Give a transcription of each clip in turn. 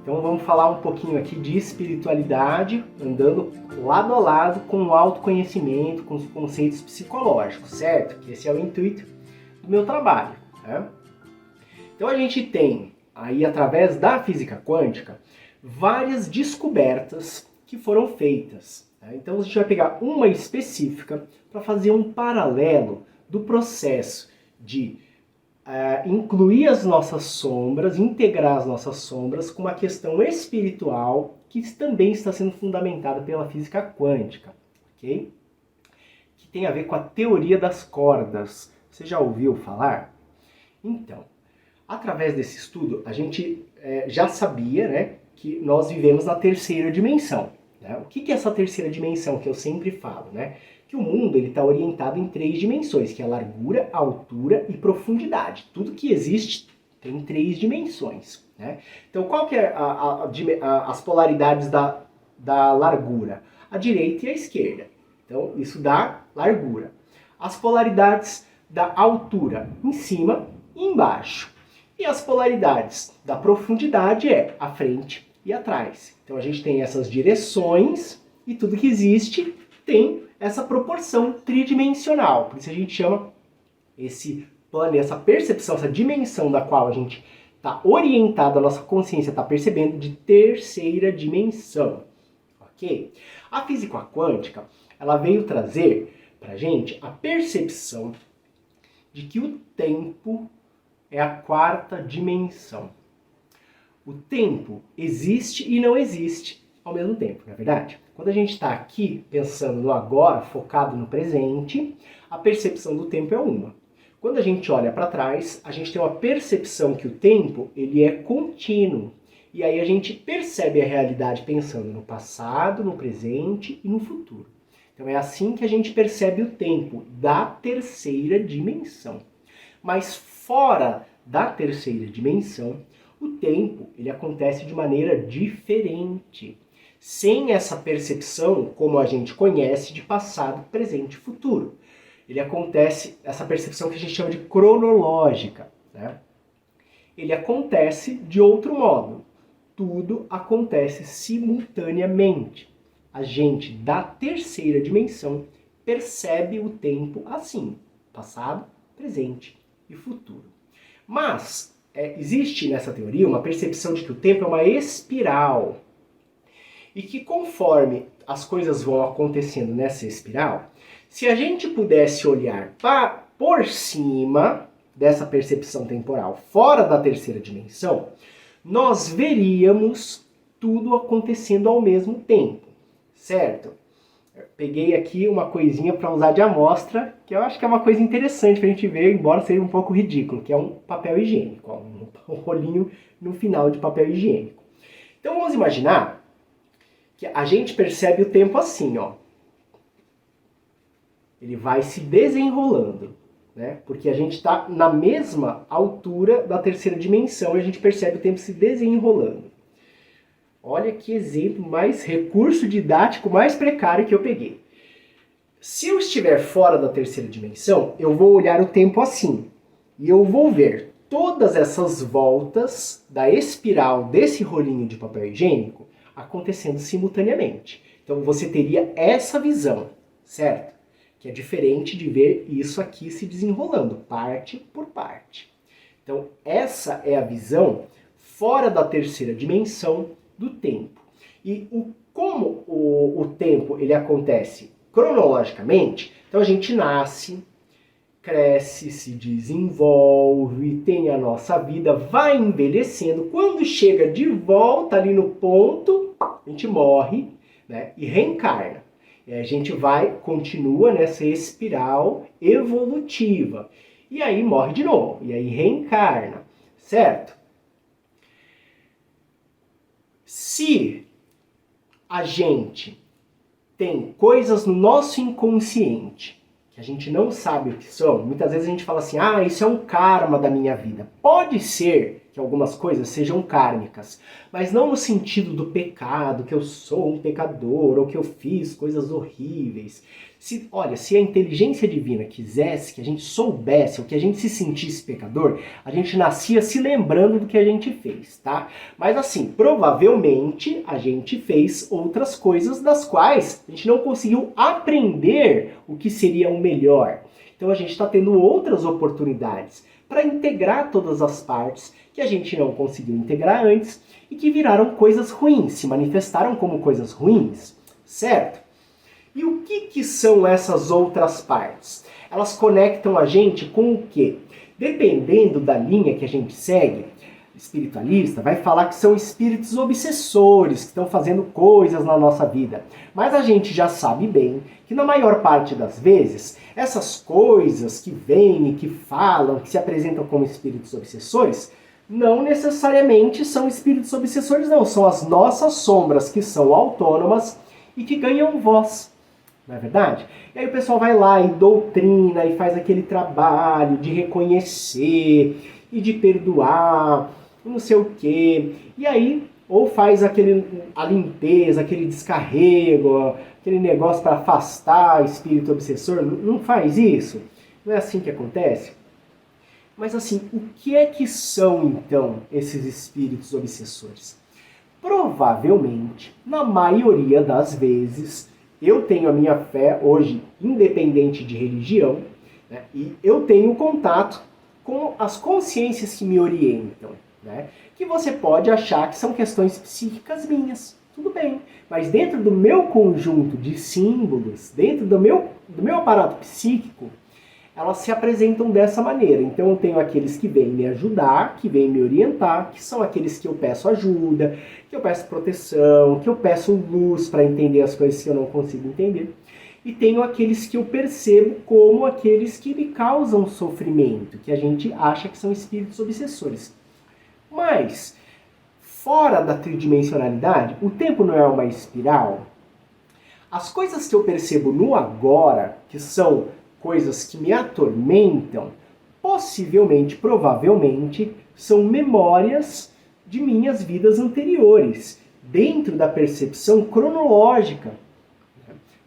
Então vamos falar um pouquinho aqui de espiritualidade, andando lado a lado com o autoconhecimento, com os conceitos psicológicos, certo? Que esse é o intuito do meu trabalho, né? Então a gente tem aí, através da física quântica, várias descobertas que foram feitas, né? Então a gente vai pegar uma específica para fazer um paralelo do processo de incluir as nossas sombras, integrar as nossas sombras com uma questão espiritual que também está sendo fundamentada pela física quântica, ok? Que tem a ver com a teoria das cordas. Você já ouviu falar? Então, através desse estudo, a gente já sabia, né, que nós vivemos na terceira dimensão, né? O que é essa terceira dimensão que eu sempre falo, né? Que o mundo está orientado em 3 dimensões, que é a largura, a altura e profundidade. Tudo que existe tem 3 dimensões, né? Então, qual que é as polaridades da largura? A direita e a esquerda. Então, isso dá largura. As polaridades da altura, em cima e embaixo. E as polaridades da profundidade é a frente e atrás. Então, a gente tem essas direções e tudo que existe tem essa proporção tridimensional. Por isso a gente chama esse plano, essa percepção, essa dimensão da qual a gente está orientado, a nossa consciência está percebendo, de terceira dimensão. Ok? A física quântica, ela veio trazer para a gente a percepção de que o tempo é a 4ª dimensão. O tempo existe e não existe ao mesmo tempo, não é verdade? Quando a gente está aqui pensando no agora, focado no presente, a percepção do tempo é uma. Quando a gente olha para trás, a gente tem uma percepção que o tempo ele é contínuo. E aí a gente percebe a realidade pensando no passado, no presente e no futuro. Então é assim que a gente percebe o tempo da terceira dimensão. Mas fora da terceira dimensão, o tempo ele acontece de maneira diferente. Sem essa percepção, como a gente conhece, de passado, presente e futuro. Ele acontece, essa percepção que a gente chama de cronológica, né? Ele acontece de outro modo. Tudo acontece simultaneamente. A gente, da terceira dimensão, percebe o tempo assim. Passado, presente e futuro. Mas existe nessa teoria uma percepção de que o tempo é uma espiral. E que conforme as coisas vão acontecendo nessa espiral, se a gente pudesse olhar por cima dessa percepção temporal, fora da terceira dimensão, nós veríamos tudo acontecendo ao mesmo tempo, certo? Eu peguei aqui uma coisinha para usar de amostra, que eu acho que é uma coisa interessante para a gente ver, embora seja um pouco ridículo, que é um papel higiênico, um rolinho no final de papel higiênico. Então vamos imaginar que a gente percebe o tempo assim, ó. Ele vai se desenrolando, né? Porque a gente está na mesma altura da terceira dimensão e a gente percebe o tempo se desenrolando. Olha que exemplo mais, recurso didático mais precário que eu peguei. Se eu estiver fora da terceira dimensão, eu vou olhar o tempo assim. E eu vou ver todas essas voltas da espiral desse rolinho de papel higiênico acontecendo simultaneamente. Então você teria essa visão, certo? Que é diferente de ver isso aqui se desenrolando, parte por parte. Então essa é a visão fora da terceira dimensão do tempo. E como o tempo ele acontece cronologicamente, então a gente nasce, cresce, se desenvolve, tem a nossa vida, vai envelhecendo. Quando chega de volta ali no ponto, a gente morre, né, e reencarna. E a gente continua nessa espiral evolutiva. E aí morre de novo, e aí reencarna, certo? Se a gente tem coisas no nosso inconsciente que a gente não sabe o que são, muitas vezes a gente fala assim, isso é um karma da minha vida. Pode ser que algumas coisas sejam kármicas, mas não no sentido do pecado, que eu sou um pecador, ou que eu fiz coisas horríveis. Olha, se a inteligência divina quisesse que a gente soubesse ou que a gente se sentisse pecador, a gente nascia se lembrando do que a gente fez, tá? Mas assim, provavelmente a gente fez outras coisas das quais a gente não conseguiu aprender o que seria o melhor. Então a gente está tendo outras oportunidades para integrar todas as partes que a gente não conseguiu integrar antes e que viraram coisas ruins, se manifestaram como coisas ruins, certo? E o que são essas outras partes? Elas conectam a gente com o quê? Dependendo da linha que a gente segue, espiritualista vai falar que são espíritos obsessores, que estão fazendo coisas na nossa vida. Mas a gente já sabe bem que na maior parte das vezes, essas coisas que vêm e que falam, que se apresentam como espíritos obsessores, não necessariamente são espíritos obsessores, não. São as nossas sombras que são autônomas e que ganham voz. Não é verdade? E aí o pessoal vai lá e doutrina e faz aquele trabalho de reconhecer e de perdoar, não sei o quê. E aí, ou faz a limpeza, aquele descarrego, aquele negócio para afastar o espírito obsessor. Não faz isso? Não é assim que acontece? Mas assim, o que é que são então esses espíritos obsessores? Provavelmente, na maioria das vezes, eu tenho a minha fé hoje, independente de religião, né, e eu tenho contato com as consciências que me orientam, né, que você pode achar que são questões psíquicas minhas, tudo bem, mas dentro do meu conjunto de símbolos, dentro do meu aparato psíquico, elas se apresentam dessa maneira. Então eu tenho aqueles que vêm me ajudar, que vêm me orientar, que são aqueles que eu peço ajuda, que eu peço proteção, que eu peço luz para entender as coisas que eu não consigo entender. E tenho aqueles que eu percebo como aqueles que me causam sofrimento, que a gente acha que são espíritos obsessores. Mas, fora da tridimensionalidade, o tempo não é uma espiral. As coisas que eu percebo no agora, que são coisas que me atormentam, possivelmente, provavelmente, são memórias de minhas vidas anteriores, dentro da percepção cronológica.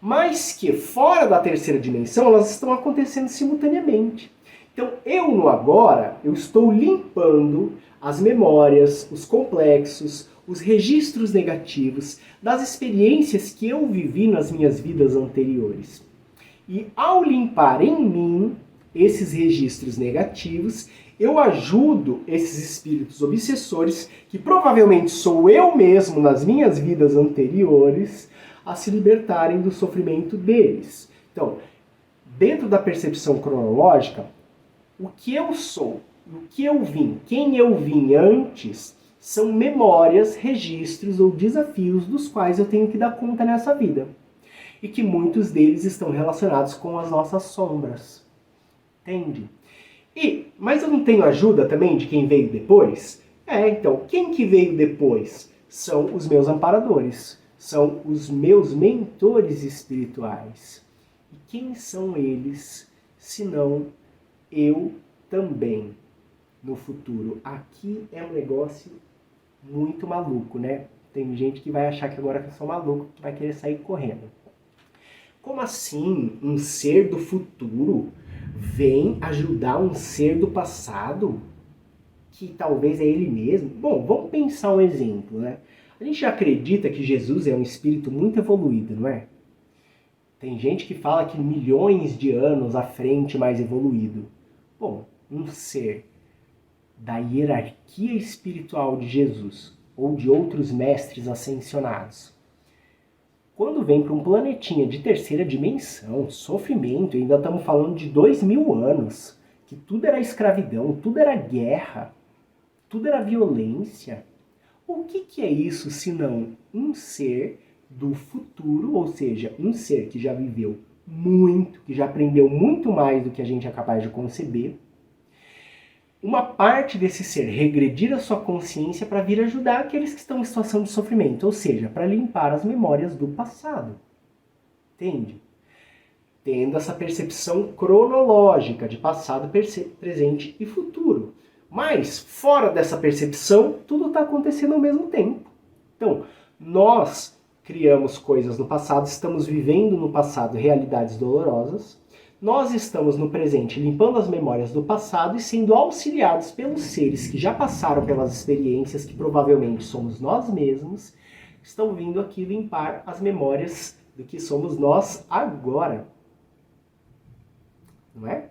Mas que, fora da terceira dimensão, elas estão acontecendo simultaneamente. Então, eu no agora, eu estou limpando as memórias, os complexos, os registros negativos das experiências que eu vivi nas minhas vidas anteriores. E ao limpar em mim esses registros negativos, eu ajudo esses espíritos obsessores, que provavelmente sou eu mesmo nas minhas vidas anteriores, a se libertarem do sofrimento deles. Então, dentro da percepção cronológica, o que eu sou, o que eu vim, quem eu vim antes, são memórias, registros ou desafios dos quais eu tenho que dar conta nessa vida. E que muitos deles estão relacionados com as nossas sombras. Entende? Mas eu não tenho ajuda também de quem veio depois? Então, quem que veio depois? São os meus amparadores. São os meus mentores espirituais. E quem são eles, senão eu também, no futuro? Aqui é um negócio muito maluco, né? Tem gente que vai achar que agora que eu sou maluco, que vai querer sair correndo. Como assim um ser do futuro vem ajudar um ser do passado? Que talvez é ele mesmo? Bom, vamos pensar um exemplo, né? A gente acredita que Jesus é um espírito muito evoluído, não é? Tem gente que fala que milhões de anos à frente mais evoluído. Bom, um ser da hierarquia espiritual de Jesus ou de outros mestres ascensionados, quando vem para um planetinha de terceira dimensão, sofrimento, e ainda estamos falando de 2000 anos, que tudo era escravidão, tudo era guerra, tudo era violência. O que é isso senão um ser do futuro, ou seja, um ser que já viveu muito, que já aprendeu muito mais do que a gente é capaz de conceber? Uma parte desse ser regredir a sua consciência para vir ajudar aqueles que estão em situação de sofrimento, ou seja, para limpar as memórias do passado. Entende? Tendo essa percepção cronológica de passado, presente e futuro. Mas, fora dessa percepção, tudo está acontecendo ao mesmo tempo. Então, nós criamos coisas no passado, estamos vivendo no passado realidades dolorosas. Nós estamos no presente limpando as memórias do passado e sendo auxiliados pelos seres que já passaram pelas experiências, que provavelmente somos nós mesmos, estão vindo aqui limpar as memórias do que somos nós agora. Não é?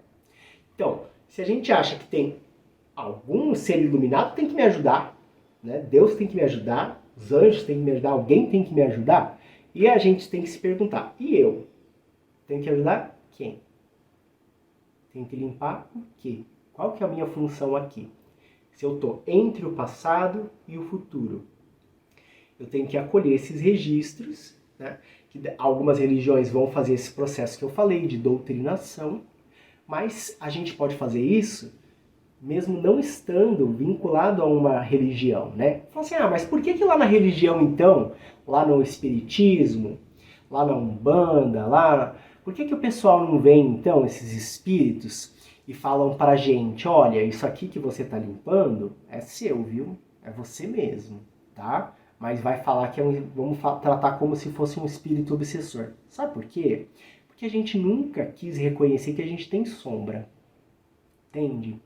Então, se a gente acha que tem algum ser iluminado, tem que me ajudar, né? Deus tem que me ajudar, os anjos têm que me ajudar, alguém tem que me ajudar, e a gente tem que se perguntar, e eu? Tenho que ajudar quem? Tenho que limpar o quê? Qual que é a minha função aqui? Se eu estou entre o passado e o futuro, eu tenho que acolher esses registros, né? Que algumas religiões vão fazer esse processo que eu falei, de doutrinação, mas a gente pode fazer isso mesmo não estando vinculado a uma religião, né? Fala assim, mas por que lá na religião, então, lá no espiritismo, lá na Umbanda, por que o pessoal não vem, então, esses espíritos, e falam pra gente, olha, isso aqui que você tá limpando é seu, viu? É você mesmo, tá? Mas vai falar que vamos tratar como se fosse um espírito obsessor. Sabe por quê? Porque a gente nunca quis reconhecer que a gente tem sombra. Entende?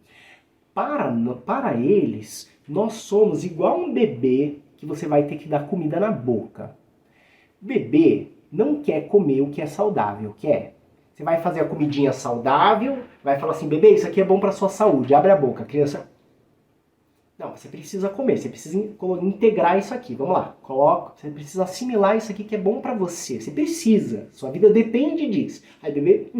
Para eles, nós somos igual um bebê que você vai ter que dar comida na boca. O bebê não quer comer o que é saudável, quer? Você vai fazer a comidinha saudável, vai falar assim, bebê, isso aqui é bom para sua saúde, abre a boca. A criança... Não, você precisa comer, você precisa integrar isso aqui. Vamos lá, você precisa assimilar isso aqui que é bom pra você. Você precisa, sua vida depende disso. Aí bebê,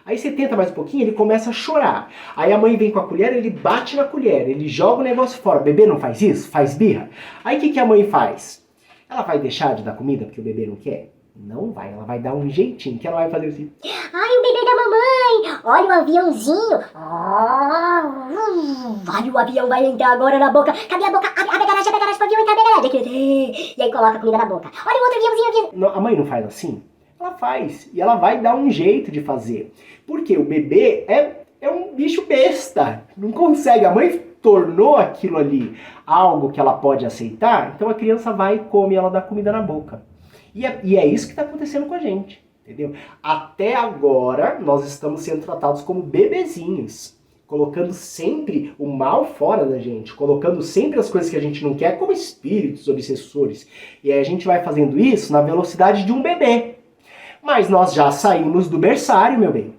Aí você tenta mais um pouquinho, ele começa a chorar. Aí a mãe vem com a colher, ele bate na colher, ele joga o negócio fora. O bebê não faz isso? Faz birra? Aí o que a mãe faz? Ela vai deixar de dar comida porque o bebê não quer? Não vai, ela vai dar um jeitinho, que ela vai fazer assim. Ai, o bebê da mamãe! Olha o aviãozinho! Olha, o avião vai entrar agora na boca! Cadê a boca? Abre a garagem pro avião entrar na garagem! E aí coloca a comida na boca. Olha o outro aviãozinho! Não, a mãe não faz assim? Ela faz, e ela vai dar um jeito de fazer. Porque o bebê é um bicho besta, não consegue. A mãe tornou aquilo ali algo que ela pode aceitar, então a criança vai e come, ela dá comida na boca. E é isso que está acontecendo com a gente, entendeu? Até agora, nós estamos sendo tratados como bebezinhos, colocando sempre o mal fora da gente, colocando sempre as coisas que a gente não quer como espíritos obsessores. E aí a gente vai fazendo isso na velocidade de um bebê. Mas nós já saímos do berçário, meu bem.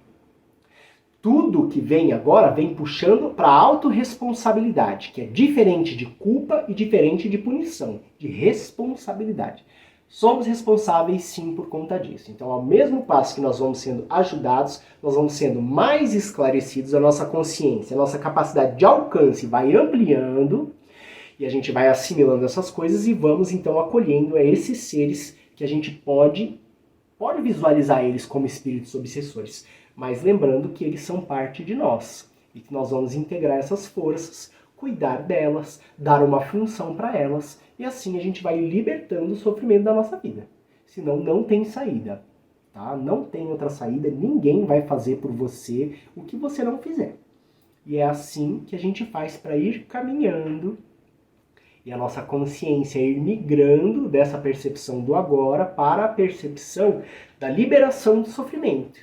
Tudo que vem agora vem puxando para a autorresponsabilidade, que é diferente de culpa e diferente de punição, de responsabilidade. Somos responsáveis sim por conta disso. Então, ao mesmo passo que nós vamos sendo ajudados, nós vamos sendo mais esclarecidos, a nossa consciência, a nossa capacidade de alcance vai ampliando e a gente vai assimilando essas coisas e vamos então acolhendo a esses seres que a gente pode visualizar eles como espíritos obsessores, mas lembrando que eles são parte de nós e que nós vamos integrar essas forças, cuidar delas, dar uma função para elas, e assim a gente vai libertando o sofrimento da nossa vida. Senão não tem saída, tá? Não tem outra saída, ninguém vai fazer por você o que você não fizer. E é assim que a gente faz para ir caminhando e a nossa consciência ir migrando dessa percepção do agora para a percepção da liberação do sofrimento.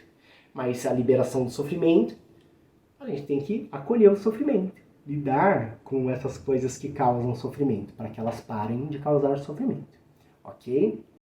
Mas a liberação do sofrimento, a gente tem que acolher o sofrimento. Lidar com essas coisas que causam sofrimento, para que elas parem de causar sofrimento, ok?